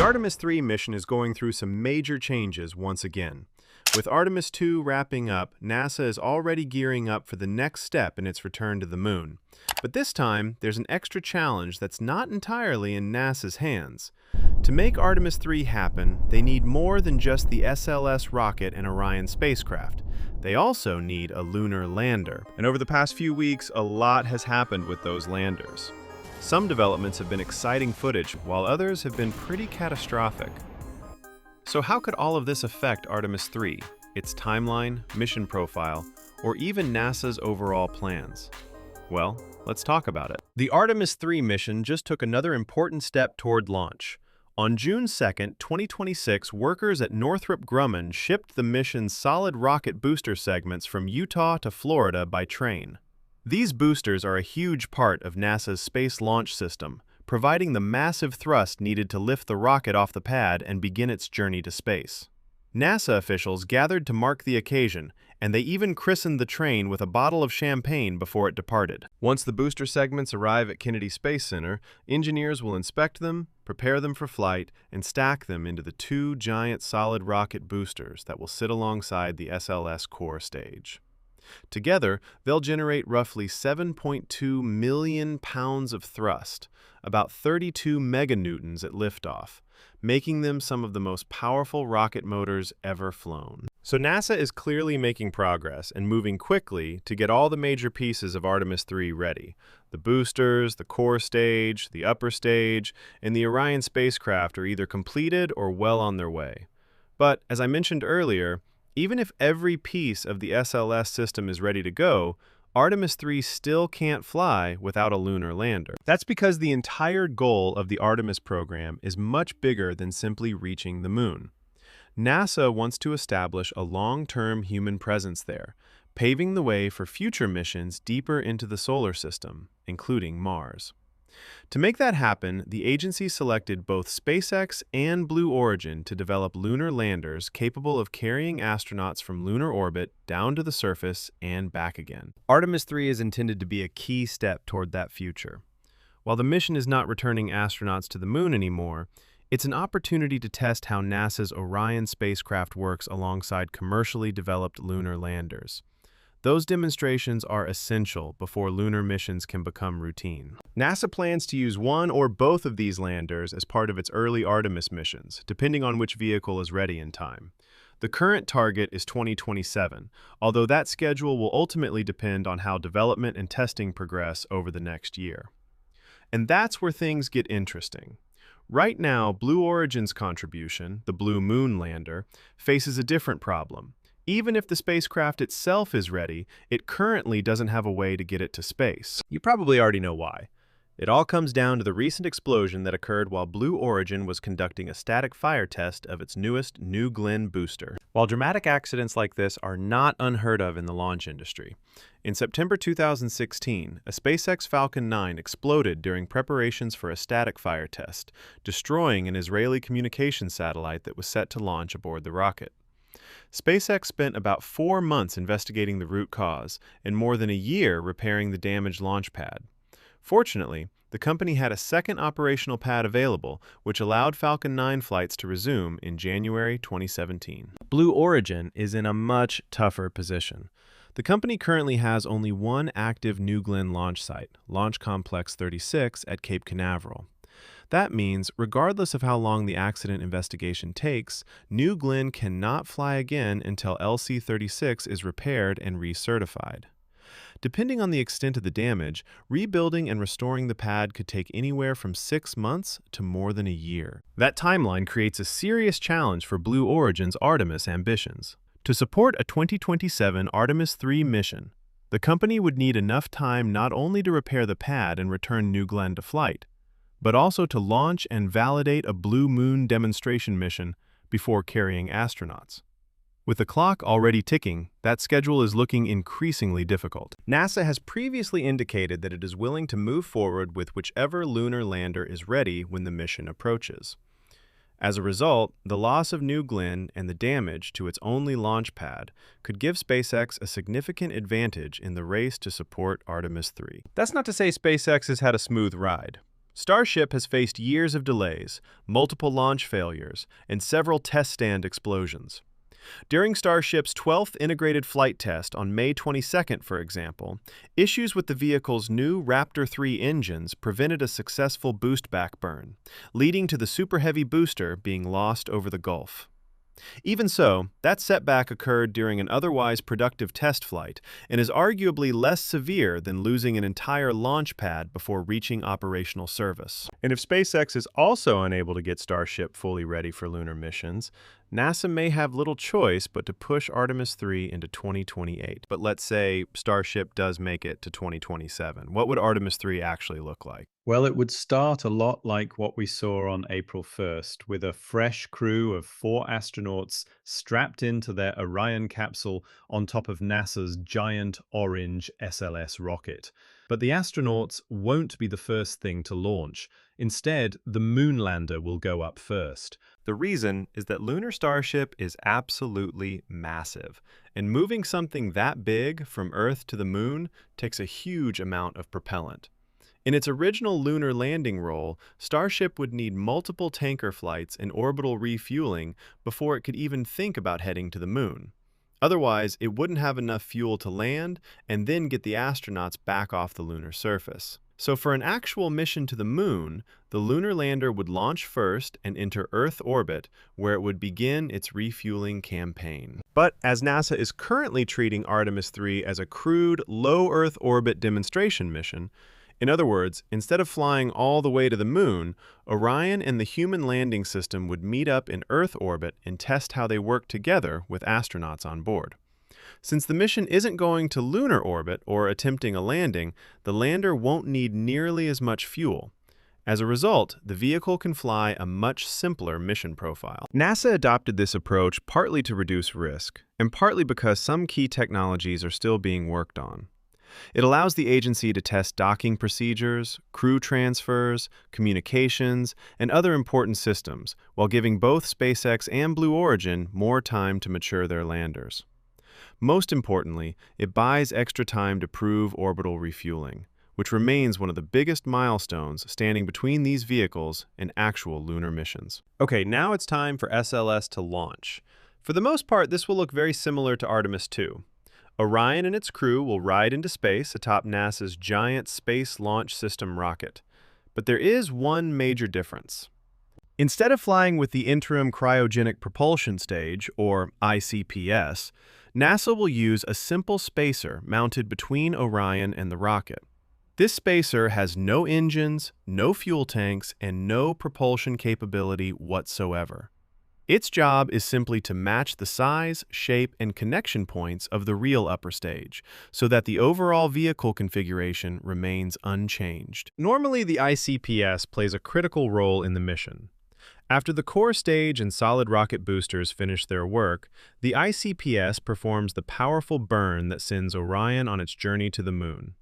Artemis III mission is going through some major changes once again. With Artemis II wrapping up, NASA is already gearing up for the next step in its return to the Moon. But this time, there's an extra challenge that's not entirely in NASA's hands. To make Artemis III happen, they need more than just the SLS rocket and Orion spacecraft. They also need a lunar lander. And over the past few weeks, a lot has happened with those landers. Some developments have been exciting footage, while others have been pretty catastrophic. So how could all of this affect Artemis III, its timeline, mission profile, or even NASA's overall plans? Well, let's talk about it. The Artemis III mission just took another important step toward launch. On June 2, 2026, workers at Northrop Grumman shipped the mission's solid rocket booster segments from Utah to Florida by train. These boosters are a huge part of NASA's Space Launch System, providing the massive thrust needed to lift the rocket off the pad and begin its journey to space. NASA officials gathered to mark the occasion, and they even christened the train with a bottle of champagne before it departed. Once the booster segments arrive at Kennedy Space Center, engineers will inspect them, prepare them for flight, and stack them into the two giant solid rocket boosters that will sit alongside the SLS core stage. Together, they'll generate roughly 7.2 million pounds of thrust, about 32 meganewtons at liftoff, making them some of the most powerful rocket motors ever flown. So NASA is clearly making progress and moving quickly to get all the major pieces of Artemis III ready. The boosters, the core stage, the upper stage, and the Orion spacecraft are either completed or well on their way. But, as I mentioned earlier, even if every piece of the SLS system is ready to go, Artemis III still can't fly without a lunar lander. That's because the entire goal of the Artemis program is much bigger than simply reaching the Moon. NASA wants to establish a long-term human presence there, paving the way for future missions deeper into the solar system, including Mars. To make that happen, the agency selected both SpaceX and Blue Origin to develop lunar landers capable of carrying astronauts from lunar orbit down to the surface and back again. Artemis III is intended to be a key step toward that future. While the mission is not returning astronauts to the Moon anymore, it's an opportunity to test how NASA's Orion spacecraft works alongside commercially developed lunar landers. Those demonstrations are essential before lunar missions can become routine. NASA plans to use one or both of these landers as part of its early Artemis missions, depending on which vehicle is ready in time. The current target is 2027, although that schedule will ultimately depend on how development and testing progress over the next year. And that's where things get interesting. Right now, Blue Origin's contribution, the Blue Moon lander, faces a different problem. Even if the spacecraft itself is ready, it currently doesn't have a way to get it to space. You probably already know why. It all comes down to the recent explosion that occurred while Blue Origin was conducting a static fire test of its newest New Glenn booster. While dramatic accidents like this are not unheard of in the launch industry, in September 2016, a SpaceX Falcon 9 exploded during preparations for a static fire test, destroying an Israeli communications satellite that was set to launch aboard the rocket. SpaceX spent about 4 months investigating the root cause and more than a year repairing the damaged launch pad. Fortunately, the company had a second operational pad available, which allowed Falcon 9 flights to resume in January 2017. Blue Origin is in a much tougher position. The company currently has only one active New Glenn launch site, Launch Complex 36 at Cape Canaveral. That means, regardless of how long the accident investigation takes, New Glenn cannot fly again until LC-36 is repaired and recertified. Depending on the extent of the damage, rebuilding and restoring the pad could take anywhere from 6 months to more than a year. That timeline creates a serious challenge for Blue Origin's Artemis ambitions. To support a 2027 Artemis III mission, the company would need enough time not only to repair the pad and return New Glenn to flight, but also to launch and validate a Blue Moon demonstration mission before carrying astronauts. With the clock already ticking, that schedule is looking increasingly difficult. NASA has previously indicated that it is willing to move forward with whichever lunar lander is ready when the mission approaches. As a result, the loss of New Glenn and the damage to its only launch pad could give SpaceX a significant advantage in the race to support Artemis III. That's not to say SpaceX has had a smooth ride. Starship has faced years of delays, multiple launch failures, and several test stand explosions. During Starship's 12th integrated flight test on May 22nd, for example, issues with the vehicle's new Raptor 3 engines prevented a successful boost back burn, leading to the Super Heavy booster being lost over the Gulf. Even so, that setback occurred during an otherwise productive test flight and is arguably less severe than losing an entire launch pad before reaching operational service. And if SpaceX is also unable to get Starship fully ready for lunar missions, NASA may have little choice but to push Artemis III into 2028. But let's say Starship does make it to 2027. What would Artemis III actually look like? Well, it would start a lot like what we saw on April 1st, with a fresh crew of 4 astronauts strapped into their Orion capsule on top of NASA's giant orange SLS rocket. But the astronauts won't be the first thing to launch. Instead, the moon lander will go up first. The reason is that lunar Starship is absolutely massive, and moving something that big from Earth to the moon takes a huge amount of propellant. In its original lunar landing role, Starship would need multiple tanker flights and orbital refueling before it could even think about heading to the moon. Otherwise, it wouldn't have enough fuel to land and then get the astronauts back off the lunar surface. So for an actual mission to the moon, the lunar lander would launch first and enter Earth orbit, where it would begin its refueling campaign. But as NASA is currently treating Artemis III as a crewed, low Earth orbit demonstration mission, in other words, instead of flying all the way to the moon, Orion and the human landing system would meet up in Earth orbit and test how they work together with astronauts on board. Since the mission isn't going to lunar orbit or attempting a landing, the lander won't need nearly as much fuel. As a result, the vehicle can fly a much simpler mission profile. NASA adopted this approach partly to reduce risk, and partly because some key technologies are still being worked on. It allows the agency to test docking procedures, crew transfers, communications, and other important systems, while giving both SpaceX and Blue Origin more time to mature their landers. Most importantly, it buys extra time to prove orbital refueling, which remains one of the biggest milestones standing between these vehicles and actual lunar missions. Okay, now it's time for SLS to launch. For the most part, this will look very similar to Artemis II. Orion and its crew will ride into space atop NASA's giant Space Launch System rocket. But there is one major difference. Instead of flying with the Interim Cryogenic Propulsion Stage, or ICPS, NASA will use a simple spacer mounted between Orion and the rocket. This spacer has no engines, no fuel tanks, and no propulsion capability whatsoever. Its job is simply to match the size, shape, and connection points of the real upper stage, so that the overall vehicle configuration remains unchanged. Normally, the ICPS plays a critical role in the mission. After the core stage and solid rocket boosters finish their work, the ICPS performs the powerful burn that sends Orion on its journey to the moon.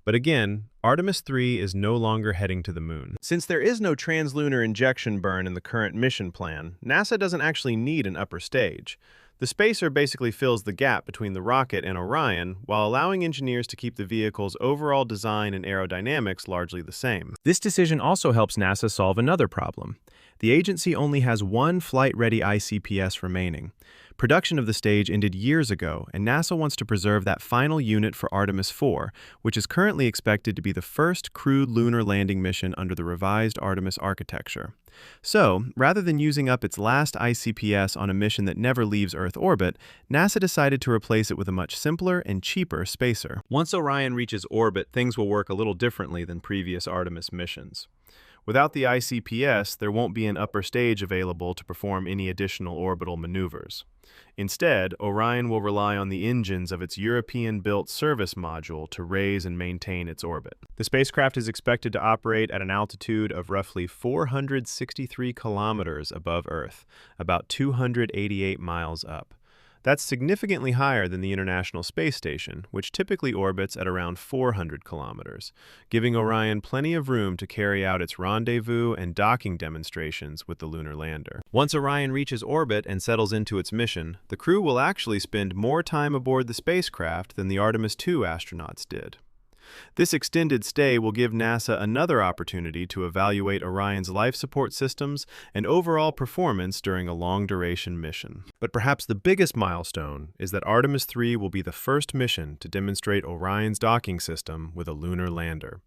But again, Artemis III is no longer heading to the moon. Since there is no translunar injection burn in the current mission plan, NASA doesn't actually need an upper stage. The spacer basically fills the gap between the rocket and Orion, while allowing engineers to keep the vehicle's overall design and aerodynamics largely the same. This decision also helps NASA solve another problem. The agency only has one flight-ready ICPS remaining. Production of the stage ended years ago, and NASA wants to preserve that final unit for Artemis IV, which is currently expected to be the first crewed lunar landing mission under the revised Artemis architecture. So, rather than using up its last ICPS on a mission that never leaves Earth orbit, NASA decided to replace it with a much simpler and cheaper spacer. Once Orion reaches orbit, things will work a little differently than previous Artemis missions. Without the ICPS, there won't be an upper stage available to perform any additional orbital maneuvers. Instead, Orion will rely on the engines of its European-built service module to raise and maintain its orbit. The spacecraft is expected to operate at an altitude of roughly 463 kilometers above Earth, about 288 miles up. That's significantly higher than the International Space Station, which typically orbits at around 400 kilometers, giving Orion plenty of room to carry out its rendezvous and docking demonstrations with the lunar lander. Once Orion reaches orbit and settles into its mission, the crew will actually spend more time aboard the spacecraft than the Artemis II astronauts did. This extended stay will give NASA another opportunity to evaluate Orion's life support systems and overall performance during a long-duration mission. But perhaps the biggest milestone is that Artemis III will be the first mission to demonstrate Orion's docking system with a lunar lander.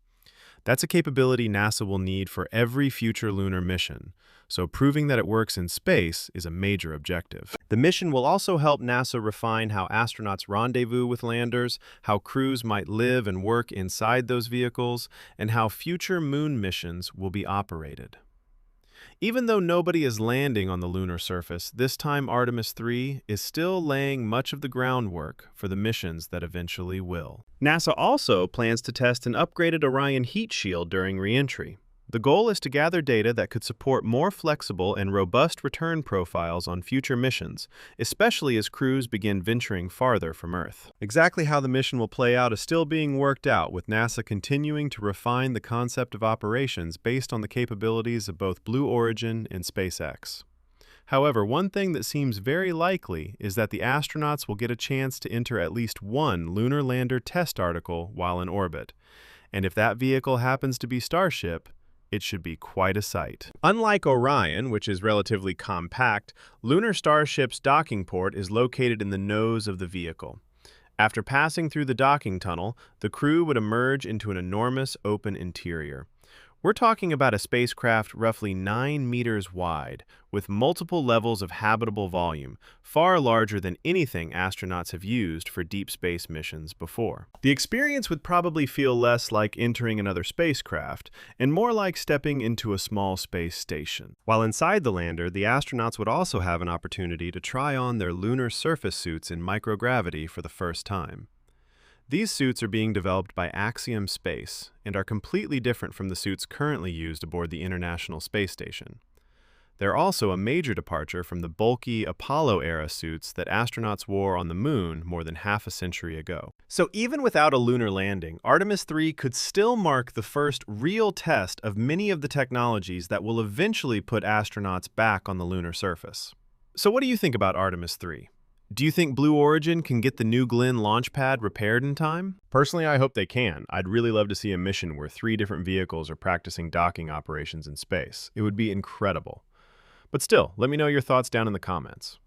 That's a capability NASA will need for every future lunar mission, so proving that it works in space is a major objective. The mission will also help NASA refine how astronauts rendezvous with landers, how crews might live and work inside those vehicles, and how future moon missions will be operated. Even though nobody is landing on the lunar surface, this time Artemis III is still laying much of the groundwork for the missions that eventually will. NASA also plans to test an upgraded Orion heat shield during re-entry. The goal is to gather data that could support more flexible and robust return profiles on future missions, especially as crews begin venturing farther from Earth. Exactly how the mission will play out is still being worked out, with NASA continuing to refine the concept of operations based on the capabilities of both Blue Origin and SpaceX. However, one thing that seems very likely is that the astronauts will get a chance to enter at least one lunar lander test article while in orbit. And if that vehicle happens to be Starship, it should be quite a sight. Unlike Orion, which is relatively compact, Lunar Starship's docking port is located in the nose of the vehicle. After passing through the docking tunnel, the crew would emerge into an enormous open interior. We're talking about a spacecraft roughly 9 meters wide, with multiple levels of habitable volume, far larger than anything astronauts have used for deep space missions before. The experience would probably feel less like entering another spacecraft, and more like stepping into a small space station. While inside the lander, the astronauts would also have an opportunity to try on their lunar surface suits in microgravity for the first time. These suits are being developed by Axiom Space and are completely different from the suits currently used aboard the International Space Station. They're also a major departure from the bulky Apollo-era suits that astronauts wore on the Moon more than half a century ago. So even without a lunar landing, Artemis III could still mark the first real test of many of the technologies that will eventually put astronauts back on the lunar surface. So what do you think about Artemis III? Do you think Blue Origin can get the New Glenn launch pad repaired in time? Personally, I hope they can. I'd really love to see a mission where 3 different vehicles are practicing docking operations in space. It would be incredible. But still, let me know your thoughts down in the comments.